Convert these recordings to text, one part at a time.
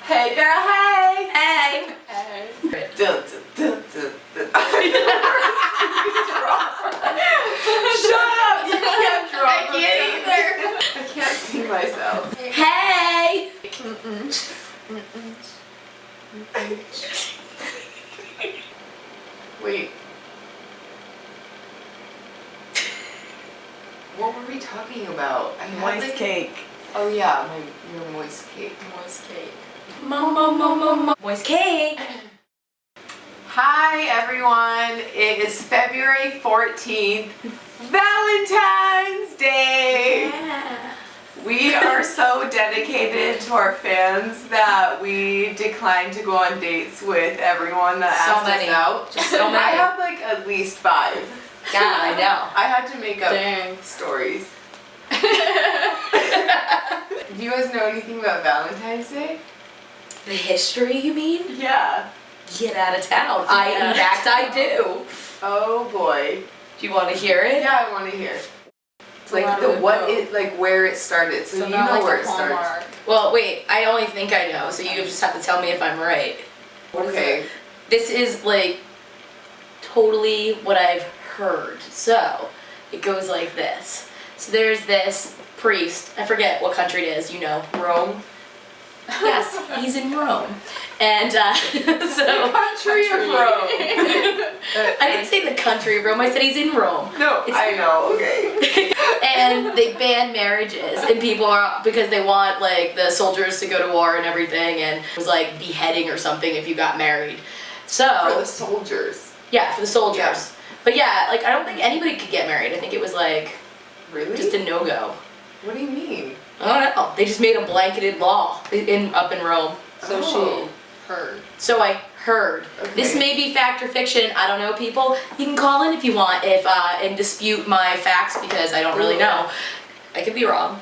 Hey girl, hey! Hey! Hey! Shut up! You can't draw. I can't either. I can't see myself. Hey! Wait. What were we talking about? I had Moist cake. Oh yeah, your moist cake. Moist cake. Moist cake! Hi everyone, it is February 14th, Valentine's Day! Yeah. We are so dedicated to our fans that we declined to go on dates with everyone that So asked many. us out. Just so I many. have like at least 5. Yeah, I know. I had to make up Dang. stories. Do you guys know anything about Valentine's Day? The history, you mean? Yeah. Get out of town. Yeah. In fact, I do. Oh boy. Do you want to hear it? Yeah, I want to hear. It's Like where it started. So you know where it starts. Well, wait, I only think I know, so you just have to tell me if I'm right. Okay. This is like totally what I've heard. So, it goes like this. So there's this priest, I forget what country it is, you know, Rome. Yes, he's in Rome. And so The country of Rome. I didn't say the country of Rome, I said he's in Rome. No, I know, okay. And they ban marriages, and people are, because they want like the soldiers to go to war and everything, and it was like beheading or something if you got married. So For the soldiers. yeah, for the soldiers. Yeah. But yeah, like I don't think anybody could get married. I think it was like Really? just a no-go. What do you mean? I don't know. They just made a blanketed law up in Rome. So She heard. So I heard. Okay. This may be fact or fiction. I don't know, people. You can call in if you want, and dispute my facts because I don't really know. I could be wrong.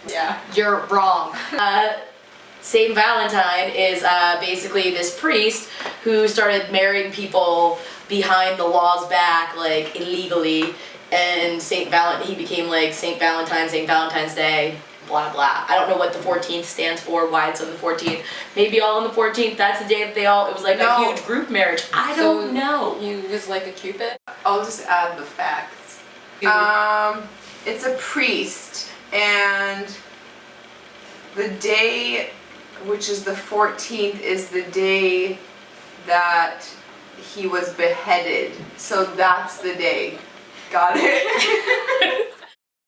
Yeah. You're wrong. Saint Valentine is basically this priest who started marrying people behind the law's back, like illegally, and he became like Saint Valentine's Day, blah blah. I don't know what the 14th stands for, why it's on the 14th. Maybe all on the 14th, that's the day that it was like a huge group marriage. I don't know. You was like a cupid? I'll just add the facts. It's a priest, and the day, which is the 14th, is the day that he was beheaded. So that's the day. Got it?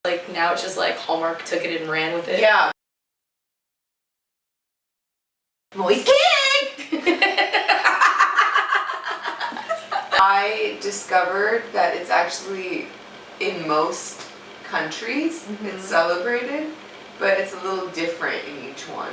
Like now it's just like Hallmark took it and ran with it. Yeah. Moist cake! I discovered that it's actually in most countries it's celebrated, but it's a little different in each one.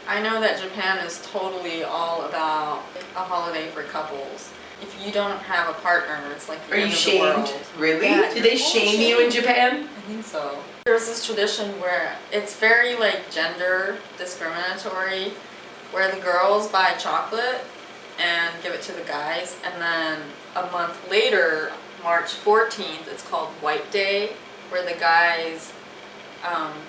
I know that Japan is totally all about a holiday for couples. If you don't have a partner, it's like the Are you end of the shamed? world. Really? Yeah. Did they shame you in Japan? I think so. There's this tradition where it's very like gender discriminatory, where the girls buy chocolate and give it to the guys, and then a month later, March 14th, it's called White Day, where the guys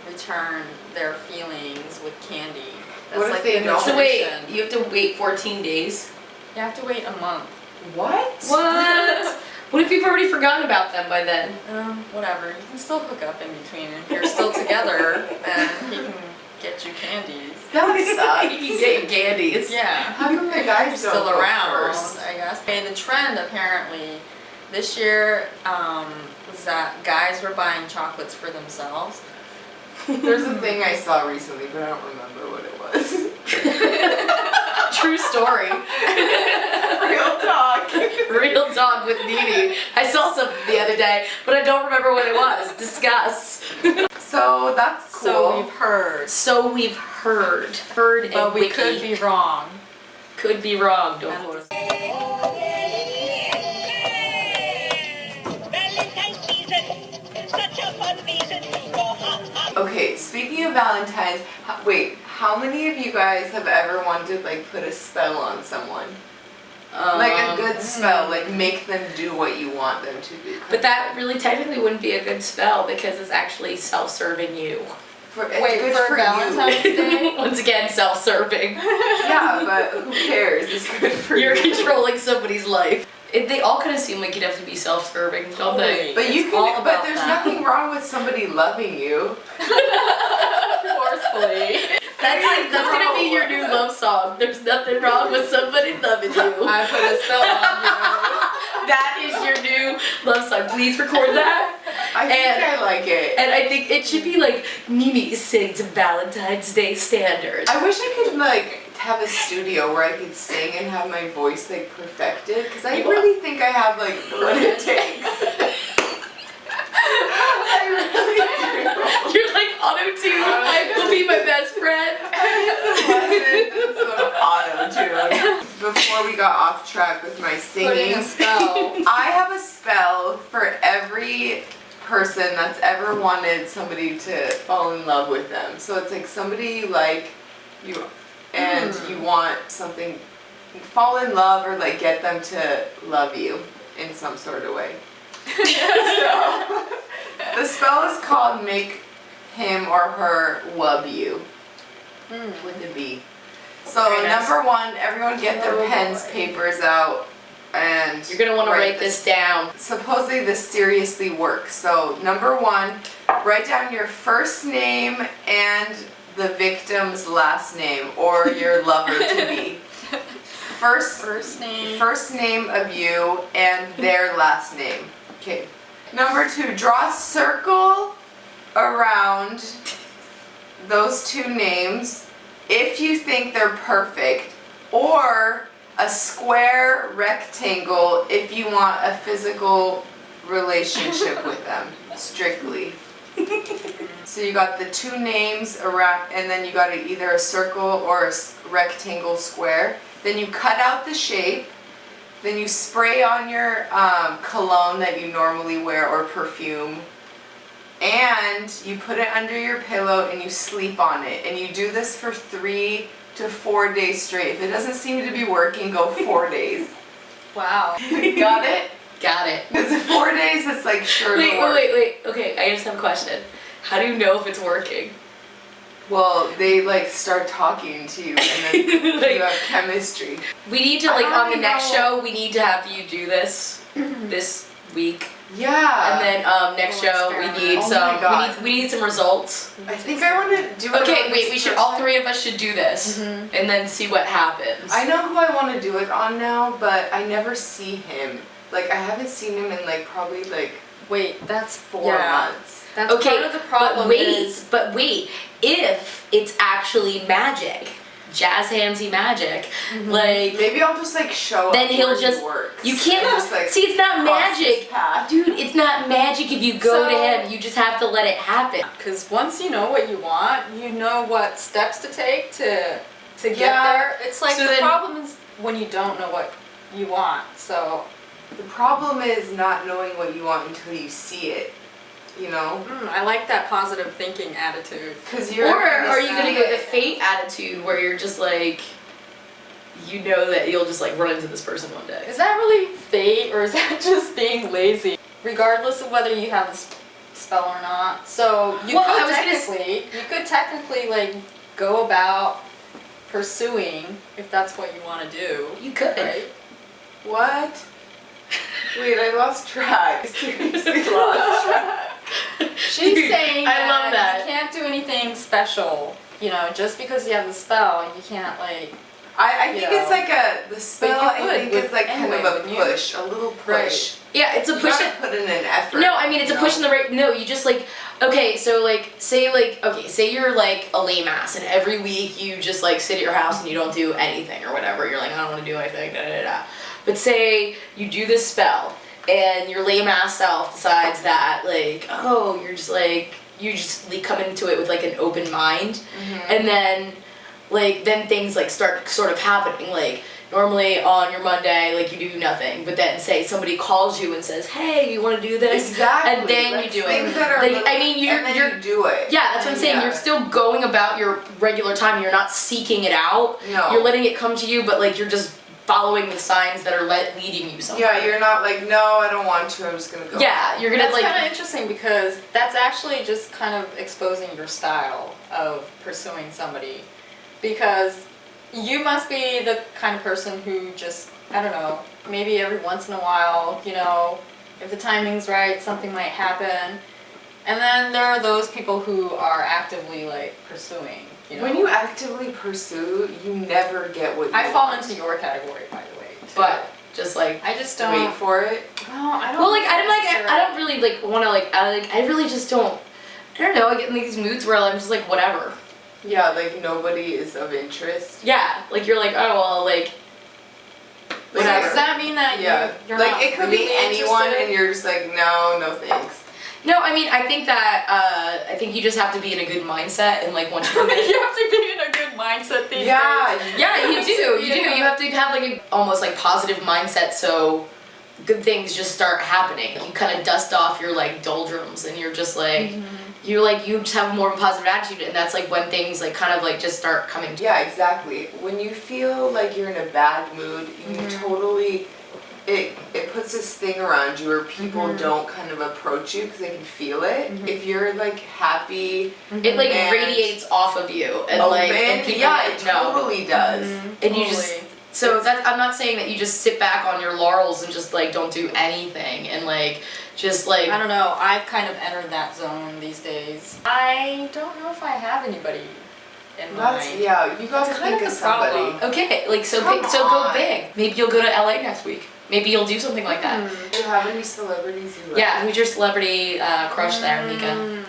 return their feelings with candy. That's What if like they the don't? So wait, tradition. you have to wait 14 days? You have to wait a month. What? What? What if you've already forgotten about them by then? Whatever. You can still hook up in between. If you're still together, then he can get you candies. That You sucks. can get your candies. Yeah. How come the guys Still don't go around, first? I guess. Okay, the trend apparently this year was that guys were buying chocolates for themselves. There's a thing I saw recently, but I don't remember what it was. True story. Real talk. Real talk with Dee. I saw something the other day, but I don't remember what it was. Discuss. So that's cool. So we've heard. So we've heard. Heard and But we wiki. could be wrong. Could be wrong, don't And- quote us. Valentine's season, such a fun reason to go hop, hop. Okay, speaking of Valentine's, wait, how many of you guys have ever wanted to like put a spell on someone? Like a good spell, like make them do what you want them to do. But that really technically wouldn't be a good spell because it's actually self-serving you. It's Wait, good for you. Valentine's Day? Once again, self-serving. Yeah, but who cares? It's good for You're you. controlling somebody's life. They all kind of seem like you'd have to be self-serving, don't they? But you It's all can. But about there's that. nothing wrong with somebody loving you. Forcefully. That's gonna be your new love song. There's nothing wrong with somebody loving you. I put a spell on you. That is your new love song. Please record that. I think And- I like it. And I think it should be like Mimi sings Valentine's Day standards. I wish I could like have a studio where I could sing and have my voice like perfected, because I really think I have like what it takes. I really do. You're like auto-tune. I will be my best friend. I need some lessons and some auto-tune. Before we got off track with my Putting singing, a spell. I have a spell for every person that's ever wanted somebody to fall in love with them. So it's like somebody you like, and you want something, fall in love or like get them to love you in some sort of way. So the spell is called Make Him or Her Love You with a B. So Very nice. number one, everyone get their pens, papers out, and You're gonna want to write this down. Supposedly this seriously works. So number one, write down your first name and the victim's last name or your lover to be. First name of you and their last name. Okay. Number two, draw a circle around those two names if you think they're perfect, or a square rectangle if you want a physical relationship with them, strictly. So you got the two names around, and then you got either a circle or a rectangle square. Then you cut out the shape. Then you spray on your cologne that you normally wear or perfume. And you put it under your pillow and you sleep on it. And you do this for 3 to 4 days straight. If it doesn't seem to be working, go 4 days. Wow. Got it? Got it. Because in 4 days, it's like sure to work. Wait. Okay, I just have a question. How do you know if it's working? Well, they like start talking to you and then you have chemistry. We need to, I like, don't on the even next know. show, we need to have you do this this week. Yeah. And then next Little show, we experiment. need Oh my some, God. we need some results. I think I want to do it. Okay, on wait, this we should, all person. 3 of us should do this. And then see what happens. I know who I want to do it on now, but I never see him. Like, I haven't seen him in like probably like Wait, that's 4 months. That's Okay, part of the problem but wait, if it's actually magic, jazz handsy magic, like, Maybe I'll just like show up then he'll where just, he works. you can't, And just, like, see, it's not cross his magic. path. Dude, it's not magic if you go to So- him, you just have to let it happen. Because once you know what you want, you know what steps to take to get Yeah. there. It's like So the then- problem is when you don't know what you want. So The problem is not knowing what you want until you see it. You know, I like that positive thinking attitude. because you're. Or are you see gonna go the it. fate attitude where you're just like, you know that you'll just like run into this person one day? Is that really fate or is that just being lazy? Regardless of whether you have a spell or not. So you Well, I was gonna you could technically like go about pursuing if that's what you want to do. You could. Right? What? Wait, I lost track. Seriously lost track. She's Dude, saying I love that. you can't do anything special. You know, just because you have the spell, you can't like. I think it's Yeah. like the spell. you I would think with- is like anyway, kind of a wouldn't you? push, a little push. Right. Yeah, it's a You push. gotta put in an effort. No, I mean it's a you push in know? the right. No, you just like, okay, so like say you're like a lame ass and every week you just like sit at your house and you don't do anything or whatever. You're like, I don't want to do anything. Da, da, da. But say you do this spell and your lame ass self decides that like, oh, you're just like, you just like, come into it with like an open mind, and then like then things like start sort of happening. Like normally on your Monday, like you do nothing, but then say somebody calls you and says, hey, you want to do this? Exactly. And then like, you do things it. That are Like, little- I mean, you're and then you do it. yeah, that's what I'm saying. Yeah. You're still going about your regular time. You're not seeking it out. No. You're letting it come to you, but like you're just following the signs that are leading you somewhere. Yeah, you're not like, no, I don't want to, I'm just gonna go. Yeah, you're gonna That's like. kind of interesting because that's actually just kind of exposing your style of pursuing somebody. Because you must be the kind of person who just, I don't know, maybe every once in a while, you know, if the timing's right, something might happen. And then there are those people who are actively like pursuing, you know. When you actively pursue, you never get what you I fall want. into your category, by the way. Too. But just like. I just don't. Wait for it. Oh, I don't. Well, like I necessarily- don't really like want to I really just don't. I don't know. I get in these moods where I'm just like whatever. Yeah, like nobody is of interest. Yeah, like you're like oh well like. So Whatever. does that mean that Yeah. you're Like not it could really be anyone interested? and you're just like, no, no thanks. No, I mean I think that I think you just have to be in a good mindset and like once you commit. You have to be in a good mindset these Yeah, days. Yeah, you do. You do. Yeah. You have to have like a almost like positive mindset so good things just start happening. You kind of dust off your like doldrums and you're just like you just have more of a positive attitude and that's like when things like kind of like just start coming to Yeah, exactly. When you feel like you're in a bad mood, you totally, it puts this thing around you where people don't kind of approach you because they can feel it. If you're like happy, it like And radiates off of you and open, like and people yeah, like, it know. totally does. And you just Totally. so that I'm not saying that you just sit back on your laurels and just like don't do anything and like just like I don't know. I've kind of entered that zone these days. I don't know if I have anybody in That's, mind. yeah, you gotta That's kind think of of the somebody. problem. okay, like so Come so go on. big. Maybe you'll go to LA next week. Maybe you'll do something like that. Do you have any celebrities you like? Yeah, who's your celebrity crush there, Mika?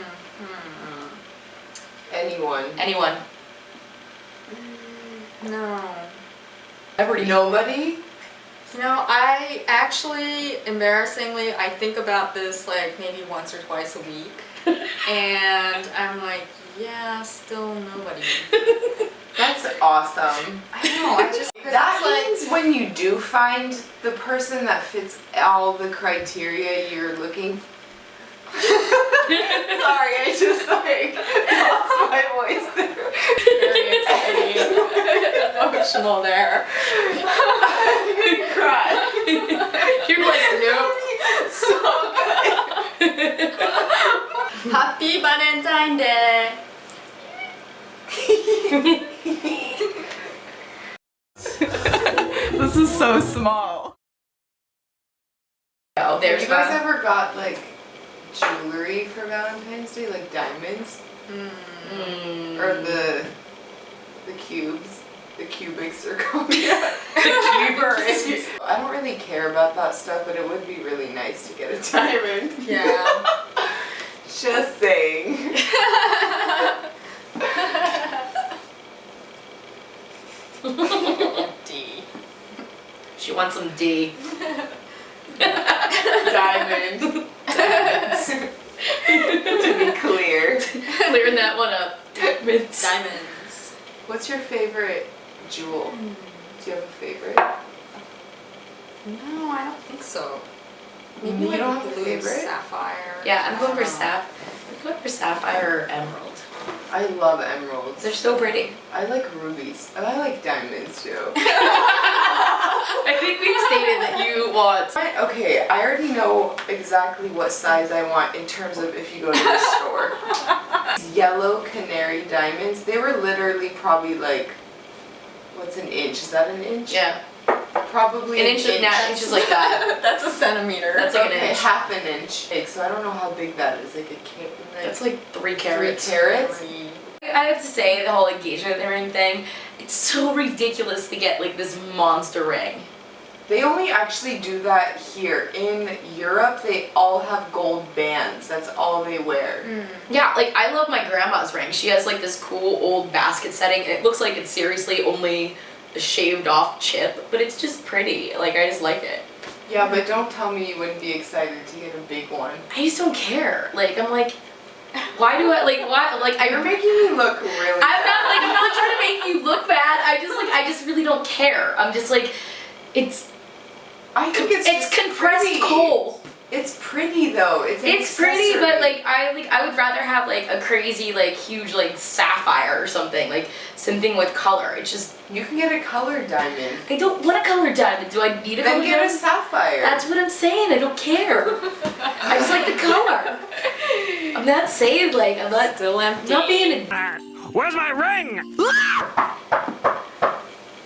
Anyone. Anyone? No. Celebrity. Nobody? You know, I actually, embarrassingly, I think about this like maybe once or twice a week. And I'm like, yeah, still nobody. That's awesome. I know, I just, That means when you do find the person that fits all the criteria you're looking for. Sorry, I just like lost my voice there. very exciting, emotional there. I'm gonna cry. You're like, nope. So good. Happy Valentine Day! This is so small. Oh, Have there's you guys that. ever got like jewelry for Valentine's Day, like diamonds? Or the cubes, the cubic zirconia. cubers. I don't really care about that stuff, but it would be really nice to get a diamond. Yeah. Just saying. D. She wants some D. Diamond. Diamonds. To be clear. Clearing that one up. Diamonds. Diamonds. What's your favorite jewel? Do you have a favorite? No, I don't think so. You Maybe like don't have a blue favorite? sapphire. Yeah, I'm going for I I'm going for sapphire or emerald. I love emeralds. They're so pretty. I like rubies. And I like diamonds too. I think we've stated that you want. Okay, I already know exactly what size I want in terms of if you go to the store. Yellow canary diamonds, they were literally probably like, what's an inch? Is that an inch? Yeah. Probably An inch of inches like that. That's a centimeter. That's like an Okay, inch. half an inch big, so I don't know how big that is. Like a can That's like 3 3 carats. carats? I have to say, the whole engagement ring thing, it's so ridiculous to get like this monster ring. They only actually do that here. In Europe, they all have gold bands. That's all they wear. Yeah, like I love my grandma's ring. She has like this cool old basket setting. It looks like it's seriously only a shaved off chip, but it's just pretty. Like I just like it. Yeah, but don't tell me you wouldn't be excited to get a big one. I just don't care. Like I'm like, why do I like why like I You're making me look really I'm not trying to make you look bad. I just really don't care. I'm just like, it's I think it's just compressed pretty. coal. It's pretty though. It's pretty, but accessory. I would rather have like a crazy like huge like sapphire or something, like something with color. It's just You can get a colored diamond. I don't want a colored diamond. Do I need a Then colored get a diamond? sapphire. That's what I'm saying. I don't care. I just like the color. I'm not saying like I'm not Still empty. not being Where's my ring?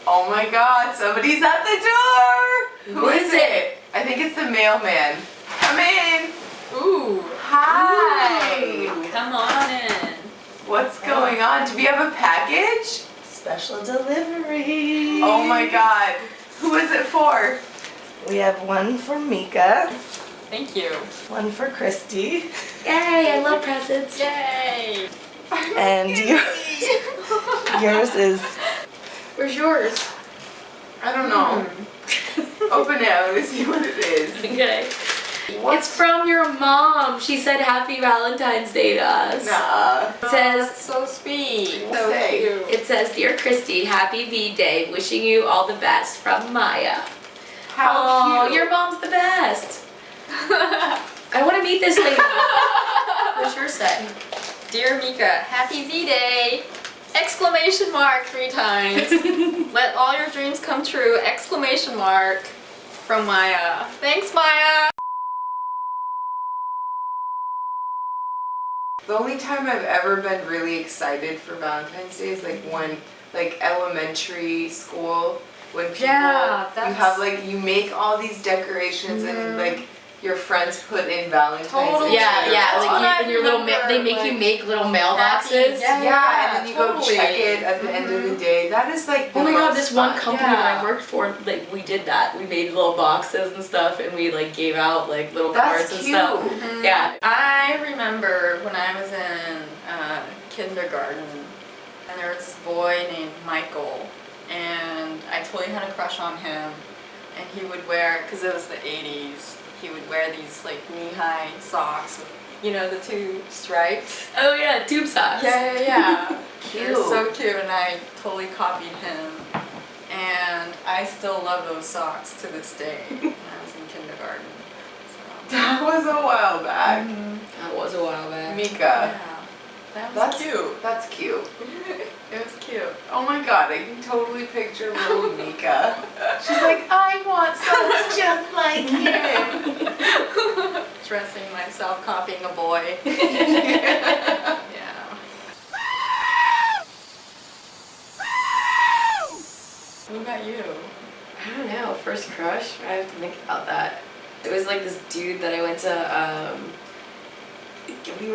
Oh my god, somebody's at the door! Who is it? I think it's the mailman. Come in! Ooh. Hi! Ooh, come on in. What's going on? Do we have a package? Special delivery. Oh my god. Who is it for? We have one for Mika, Thank you. one for Christy, Yay, I love presents. Yay. and yours is Where's yours? I don't know. Open it. I want to see what it is. Okay. What? It's from your mom. She said happy Valentine's Day to us. Nah. It says That's so sweet. What's So it? cute. It says, Dear Christy, happy V-Day. Wishing you all the best from Maya. How Oh, cute. your mom's the best. I want to meet this lady. What's yours say? Dear Mika, happy V-Day! Exclamation mark 3 times. Let all your dreams come true. Exclamation mark from Maya. Thanks, Maya. The only time I've ever been really excited for Valentine's Day is like elementary school when people Yeah, you that's- have you make all these decorations and like your friends put in Valentine's. Totally. Yeah, yeah. That's what I Like in your little remember, they make you make little mailboxes. Happy- Yeah, and then you go totally. check it at the end of the day. That is like the Oh my god, most this one fun. company Yeah. that I worked for, like we did that. We made little boxes and stuff and we like gave out like little That's cards and cute. stuff. Yeah. I remember when I was in kindergarten, and there was this boy named Michael, and I totally had a crush on him, and he would wear, because it was the 80s, he would wear these like knee-high socks with, you know, the 2 stripes. Oh yeah, tube socks. Yeah. Cute. They're so cute, and I totally copied him, and I still love those socks to this day when I was in kindergarten. So. That was a while back. That was a while back. Mika. Yeah, that was That's cute. That's cute. It was cute. Oh my god, I can totally picture little Mika. She's like, I want socks just like him. Dressing myself, copying a boy. Yeah. What about you? I don't know, first crush? I have to think about that. It was like this dude that I went to, we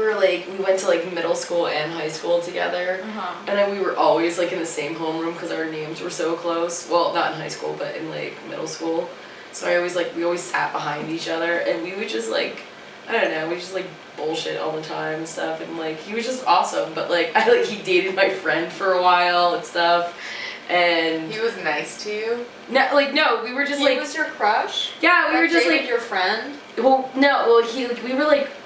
went to like middle school and high school together. Uh-huh. And then we were always like in the same homeroom because our names were so close. Well, not in high school, but in like middle school. So we always sat behind each other and we would just like, I don't know, we just like bullshit all the time and stuff. And like, he was just awesome. But like, he dated my friend for a while and stuff. And He was nice to you? no, we were just He like, was your crush? yeah, we That were just dated like, your friend?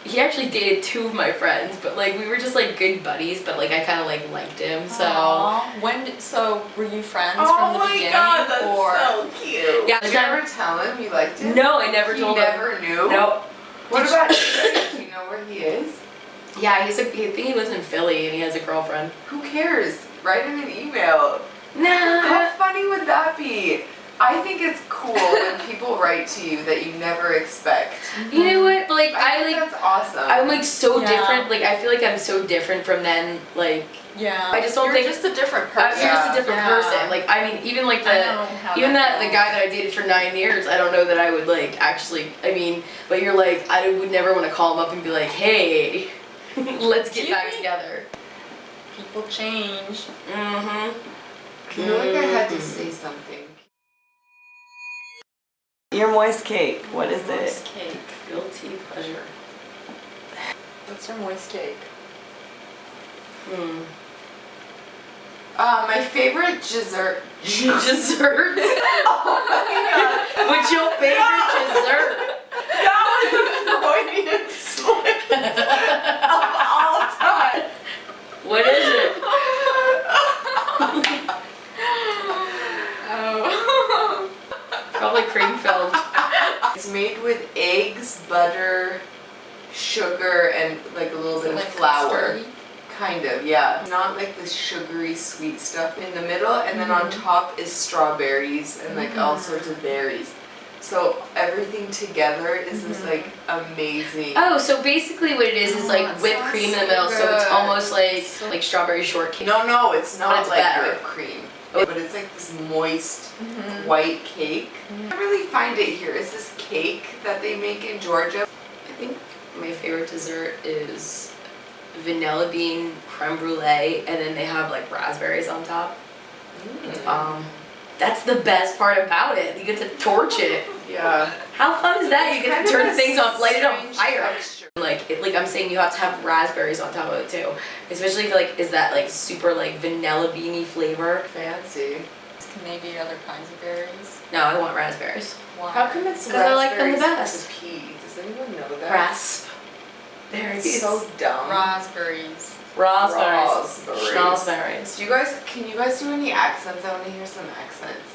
he actually dated 2 of my friends, but like we were just like good buddies, but like I kind of like liked him, so. Aw. So were you friends Oh from the my beginning? god, that's or so cute. Yeah, Did you ever tell him you liked him? No, I never You told him. never knew? No. What Did about Trey? Do you know where he is? Yeah, I think he lives in Philly and he has a girlfriend. Who cares? Write him an email. How Nah. funny would that be? I think it's cool when people write to you that you never expect. You know what? Like I think that's awesome. I'm like so Yeah. different. Like I feel like I'm so different from then. Like Yeah. I just don't You're think- just a different I'm person. just a different Yeah. person. Like I mean, even like I the know how even that the goes. guy that I dated for 9 years, I don't know that I would like actually. I mean, but you're like I would never want to call him up and be like, hey, let's get Do you back think- together. People change. Mm-hmm. I feel like I had to say something. your moist cake. What is Moist it? cake. Guilty pleasure. What's your moist cake? Hmm. My favorite dessert. Dessert. What's your favorite dessert? That was a Freudian slip of all time. What is it? Oh. Probably cream filled. It's made with eggs, butter, sugar, and like a little bit of Like flour. custardy? Kind of, yeah. Not like this sugary sweet stuff in the middle, and then on top is strawberries and like all sorts of berries. So everything together is this like amazing. Oh, so basically what it is like that whipped sounds cream in the so middle, so it's good. almost like strawberry shortcake. No, it's But not it's like better. whipped cream. But it's like this moist white cake. I really find it here. Is this cake that they make in Georgia? I think my favorite dessert is vanilla bean creme brulee, and then they have like raspberries on top. That's the best part about it. You get to torch it. Yeah. How fun is that? You get Kind to of turn a things on, light it on strange fire. texture. Like I'm saying, you have to have raspberries on top of it too. Especially if like is that like super like vanilla beany flavor. Fancy. Maybe other kinds of berries. No, I want raspberries. Why? How come it's 'Cause I like them the raspberries best. and peas? Does anyone know that? Raspberries. It's so dumb. Raspberries. Raspberries. Raspberries. Raspberries. Can you guys do any accents? I want to hear some accents.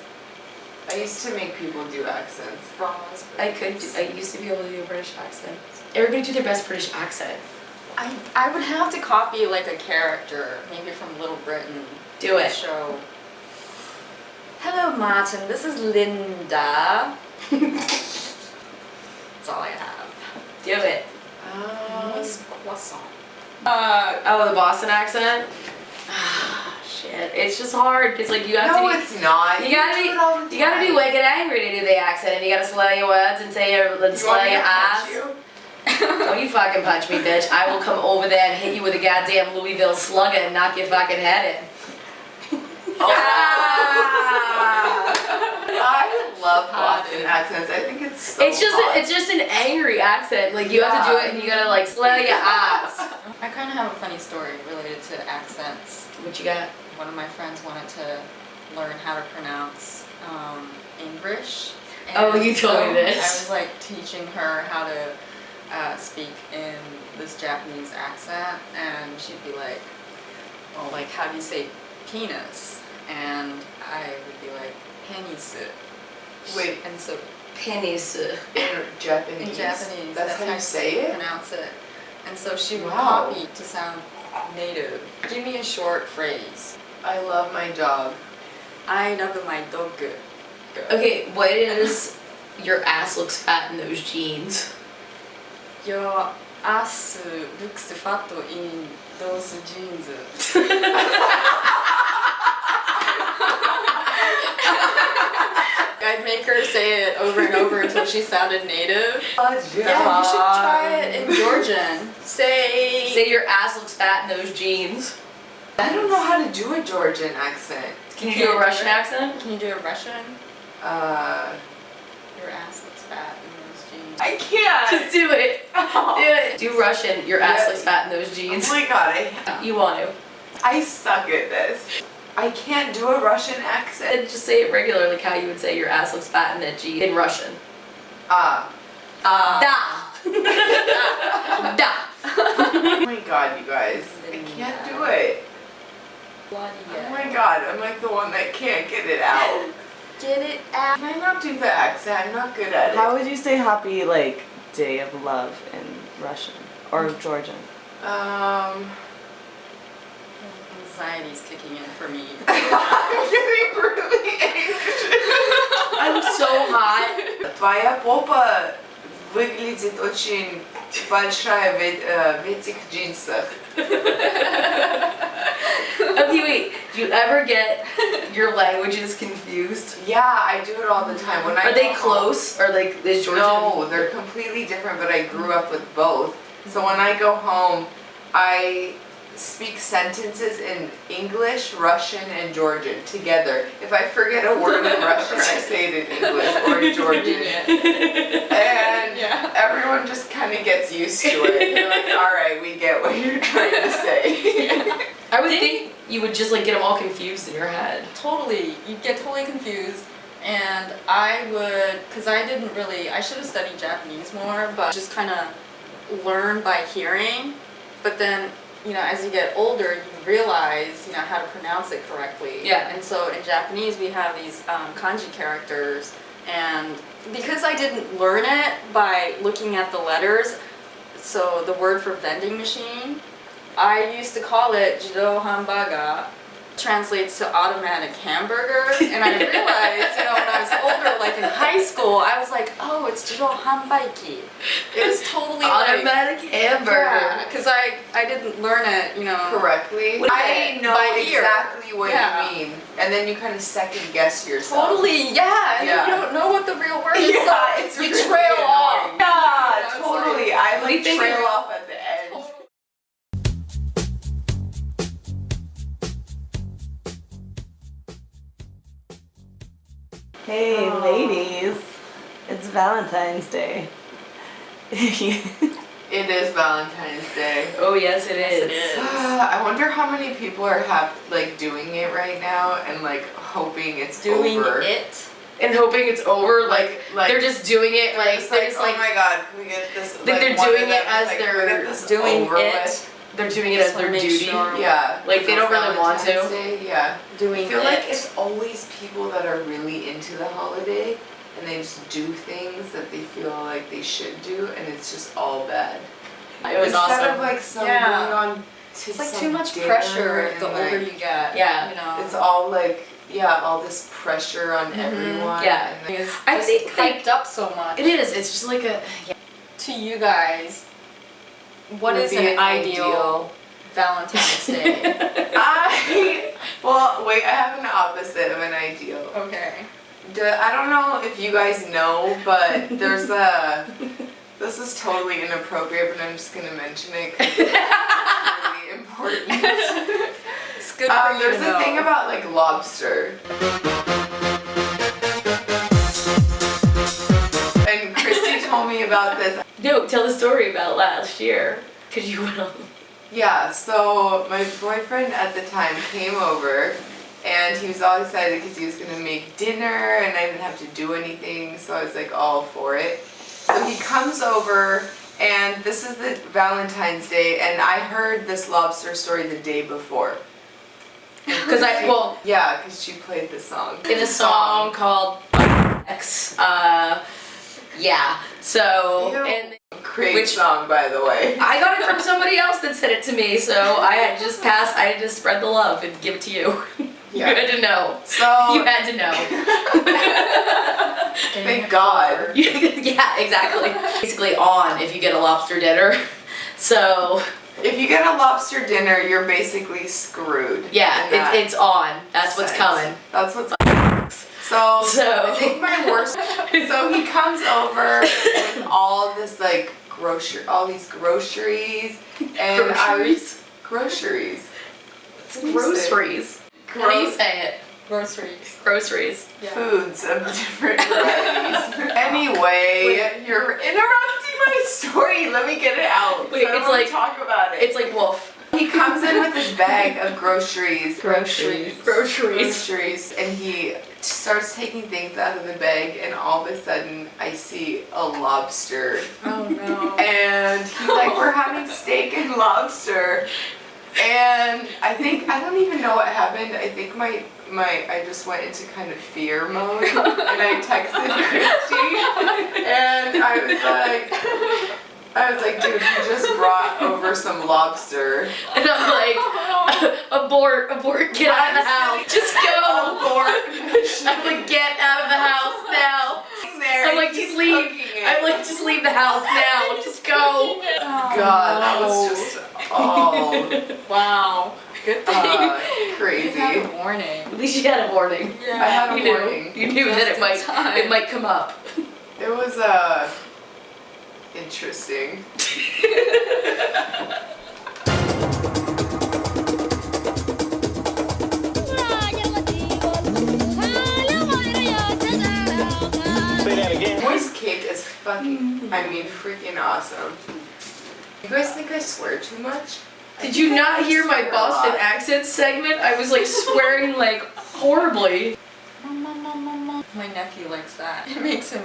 I used to make people do accents. Raspberries. I used to be able to do a British accent. Everybody do their best British accent. I would have to copy like a character, maybe from Little Britain. Do it. Show. Hello, Martin. This is Linda. That's all I have. Do it. Nice croissant. Oh, the Boston accent? Ah, shit. It's just hard because like you have No, to be. it's not. You gotta be wicked angry to do the accent, and you gotta slow your words and say your slow your ass. Don't you fucking punch me, bitch! I will come over there and hit you with a goddamn Louisville slugger and knock your fucking head in. I love Boston accents. I think it's so hot. It's just an angry accent. Like you have to do it, and you gotta like slow your ass. I kind of have a funny story related to accents. What you got? One of my friends wanted to learn how to pronounce English. Oh, you told me this. I was like teaching her how to speak in this Japanese accent, and she'd be like, well, like, how do you say penis? And I would be like, penis. Wait, And so Pennies. in Japanese. in Japanese, That's how you say it? pronounce it. And so she would Wow. copy to sound native. Give me a short phrase. I love my dog. I love my dog. Okay, what is your ass looks fat in those jeans? Your ass looks fat in those jeans. I'd make her say it over and over until she sounded native. Yeah, you should try it in Georgian. Say Say your ass looks fat in those jeans. I don't know how to do a Georgian accent. Can you do a Russian accent? Can you do a Russian? Your ass looks fat in those jeans. I can't. Just do it. Do it. Do Russian. Your ass Yeah. looks fat in those jeans. Oh my god, You want to. I suck at this. I can't do a Russian accent. And just say it regular, like how you would say your ass looks fat in that jeans in Russian. Da. Da. Oh my god, you guys. I can't do it. Oh my god, I'm like the one that can't get it out. Get it out. Can I not do the accent? I'm not good at it. How would you say happy like day of love in Russian or Georgian? Anxiety's kicking in for me. I'm getting really anxious. I'm so hot. Твоя попа выглядит очень большая в этих джинсах. Okay, wait. Do you ever get your languages confused? Yeah, I do it all the time. When I Are they go home- close? Or like is Georgian? No, they're completely different, but I grew up with both. So when I go home, I speak sentences in English, Russian, and Georgian together. If I forget a word in Russian, I say it in English or in Georgian. And Yeah. everyone just kind of gets used to it. They're like, all right, we get what you're trying to say. I would think you would just like get them all confused in your head. Totally. You'd get totally confused. And I would, because I should have studied Japanese more, but just kind of learn by hearing. But then, as you get older, you realize, how to pronounce it correctly. Yeah. And so in Japanese, we have these kanji characters, And because I didn't learn it by looking at the letters, so the word for vending machine, I used to call it Jido Hambaga, translates to automatic hamburger. And I realized, when I was older, like in high school, I was like, oh, it's Jido Hambaiki. It was totally Automatic hamburger. Yeah, because I didn't learn it, Correctly. I know by ear. exactly what Yeah. you mean. And then you kind of second guess yourself. Totally, yeah. And Yeah. then you don't know what the real word is, Yeah, so it's you really trail annoying. off. Yeah, It's totally. like- I do you like think trail of- off at the edge. Hey, ladies. It's Valentine's Day. It is Valentine's Day. Oh yes, it is. it is. I wonder how many people are doing it right now and like hoping it's Doing over. it. And hoping it's over, like they're just doing it, like It's they're just oh like my god, can we get this? Like, they're one of doing them it is as like, can we they're get this doing over it. with? they're doing it Just as their wanna make duty. sure. Yeah, Like, they don't really want to. Valentine's Day, yeah. Doing I feel it. like it's always people that are really into the holiday and they just do things that they feel like they should do and it's just all bad. It was Instead awesome. of like some Yeah. going on to It's like some too much dinner pressure and, the older like, you get. Yeah. It's all like, yeah, all this pressure on everyone. Yeah. And It's I just think, like, hyped up so much. It is. It's just like a. Yeah. To you guys, what Would is be an an ideal Valentine's Day? well, wait, I have an opposite of an ideal. Okay. I don't know if you guys know, but there's this is totally inappropriate, but I'm just gonna mention it because it's really important. It's good for you There's to know. a thing about like lobster. And Christy told me about this. No, tell the story about last year, cause you went on. Yeah, so my boyfriend at the time came over and he was all excited because he was gonna make dinner and I didn't have to do anything, so I was like all for it. So he comes over and this is the Valentine's Day and I heard this lobster story the day before. Cause Yeah, because she played the song. in a song called X. Yeah. So Ew. and Great Which- song, by the way. I got it from somebody else that said it to me, so I had just passed. I had to spread the love and give it to you. Yeah. You had to know. So You had to know. thank God. Yeah, exactly. Basically on if you get a lobster dinner. So If you get a lobster dinner, you're basically screwed. yeah, in that it's on. That's what's sense. coming. That's what's so So- I think my worst. So he comes over with all this like all these groceries, and groceries. It's groceries. How do you say it? Groceries. Groceries. Yeah. Foods of different varieties. Anyway, you're interrupting my story. Let me get it out. Wait, I don't it's wanna like- talk about it. It's like wolf. He comes in with his bag of groceries. Groceries. Groceries. And he starts taking things out of the bag, and all of a sudden, I see a lobster. Oh no. And he's like, we're having steak and lobster. And I don't even know what happened. I think I just went into kind of fear mode, and I texted Christy, and I was like, dude, you just brought over some lobster. And I'm like, abort, get out of the house. Just go. I'm like, get out of the house now. I'm like, just leave. I'm like, just leave the house now. Just go. God, that was just all Wow. Good thing. You crazy. had a warning. At least you had a warning. Yeah. I had a You knew. warning. You knew that Just in time. it might come up. It was interesting. Say that again. Moist cake is fucking, freaking awesome. You guys think I swear too much? Did you not hear my swear a Boston lot. accent segment? I was like swearing like horribly. My nephew likes that. It makes him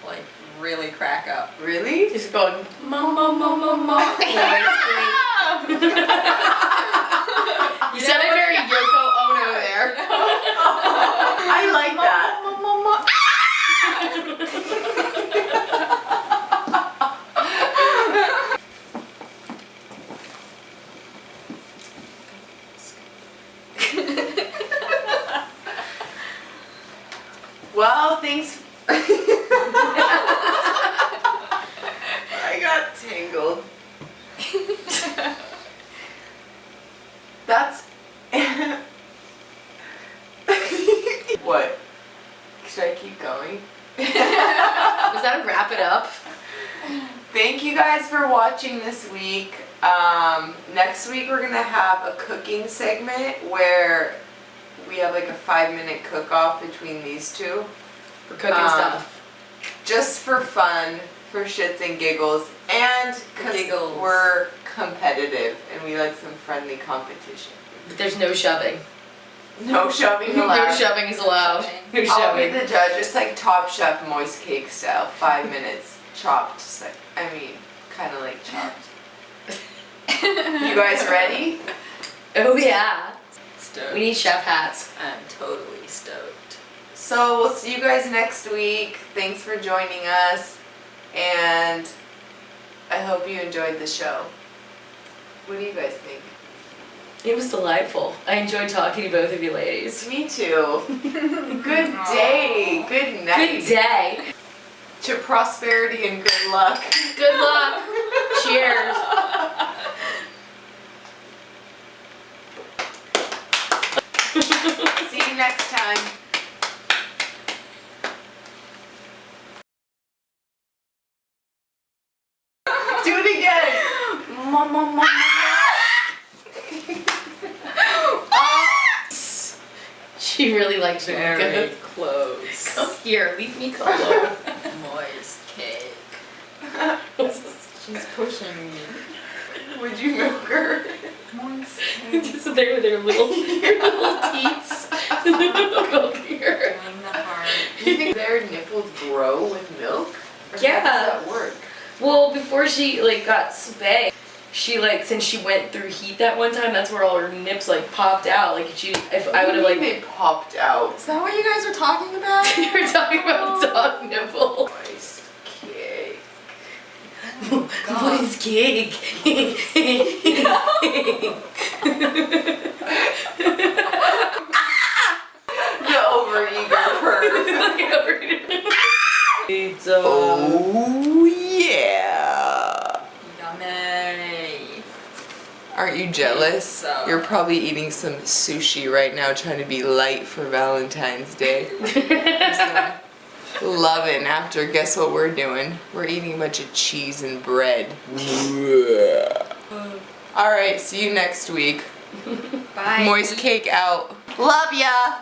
like really crack up. Really? Just going, mama, mama, mama. You sounded very Yoko Ono there. I like that. Well, thanks. I got tangled. That's. What? Should I keep going? Was that a wrap it up? Thank you guys for watching this week. Next week we're gonna have a cooking segment where we have like a 5-minute cook-off between these two. For cooking stuff. Just for fun, for shits and giggles, and because Giggles. we're competitive and we like some friendly competition. But there's no shoving. No shoving allowed. No shoving is allowed. No I'll be shoving. the judge. It's like Top Chef moist cake style. 5 minutes chopped. Just like, I mean, kind of like chopped. You guys ready? Oh yeah. Stoked. We need chef hats. I'm totally stoked. So we'll see you guys next week. Thanks for joining us, and I hope you enjoyed the show. What do you guys think? It was delightful. I enjoyed talking to both of you ladies. Me too. Good day. Good night. Good day. To prosperity and good luck. Good luck. Cheers. See you next time. Do it again. She really likes it. Very close. Come here, leave me alone. Moist cake. She's pushing me. Would you milk her? Moist cake. Just there with her little teats. Milking her. Doing the heart. Do you think their nipples grow with milk? Or Yeah. How does that work? Well, before she got spayed, she since she went through heat that one time, that's where all her nips popped out. If I would have They popped out. Is that what you guys were talking about? you were talking about dog nipple. Moist cake. Moist cake. The overeager perv. Pizza. Oh yeah. Yummy. Aren't you jealous? So- You're probably eating some sushi right now, trying to be light for Valentine's Day. Loving after. Guess what we're doing? We're eating a bunch of cheese and bread. All right, see you next week. Bye. Moist cake out. Love ya.